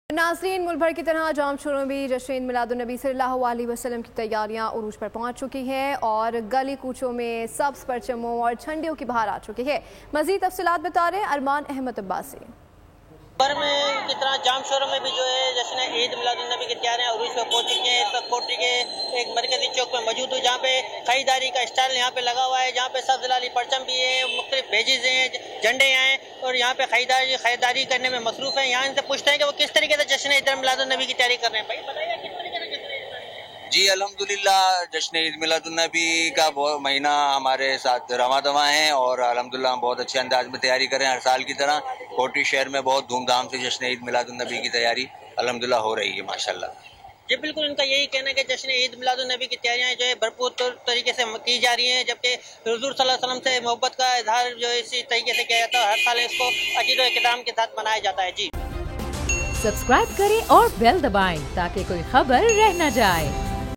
नाज़रीन, मुल्क भर की तरह जाम शहरों में भी जश्न ईद मिलादुन्नबी सल्लल्लाहु अलैहि वसल्लम की तैयारियां उरूज पर पहुंच चुकी हैं और गली कूचों में सब्ज़ परचमों और झंडियों की बहार आ चुकी है। मज़ीद तफसीलात बता रहे अरमान अहमद अब्बासी। भर में की तरह जाम शहरों में भी जो है जश्न ईद मिलादुन्नबी की तैयारियां उरूज पर पहुंच चुकी हैं। इस वक्त कोटरी के एक मरकजी चौक पर मौजूद हूँ, जहाँ पे खरीदारी का स्टॉल यहाँ पे लगा हुआ है, जहाँ पे सब्ज़ लाली परचम भी है, मुख्तलिफ भेजेज हैं, झंडे हैं और यहाँ पे खरीदारी करने में मसरूफ है। यहाँ इनसे पूछते हैं कि वो किस तरीके से जश्न ईद मिलादुन्नबी की तैयारी कर रहे हैं। भाई बताइए किस तरीके से जी अल्हम्दुलिल्लाह, जश्न ईद मिलादुन्नबी का बहुत महीना हमारे साथ रवा दवा है और अल्हम्दुलिल्लाह हम बहुत अच्छे अंदाज में तैयारी कर रहे हैं। हर साल की तरह कोटरी शहर में बहुत धूमधाम से जश्न ईद मिलादुन्नबी की तैयारी अल्हम्दुलिल्लाह हो रही है माशाल्लाह। जी बिल्कुल, इनका यही कहना है कि जश्न ईद मिलादुन्नबी की तैयारियां जो है भरपूर तरीके से की जा रही हैं, जबकि हुजूर सल्लल्लाहु अलैहि वसल्लम से मोहब्बत का इजहार जो है इसी तरीके से किया जाता है। हर साल इसको अकीदो इक़दाम के साथ मनाया जाता है। जी सब्सक्राइब करें और बेल दबाएं ताकि कोई खबर रह न जाए।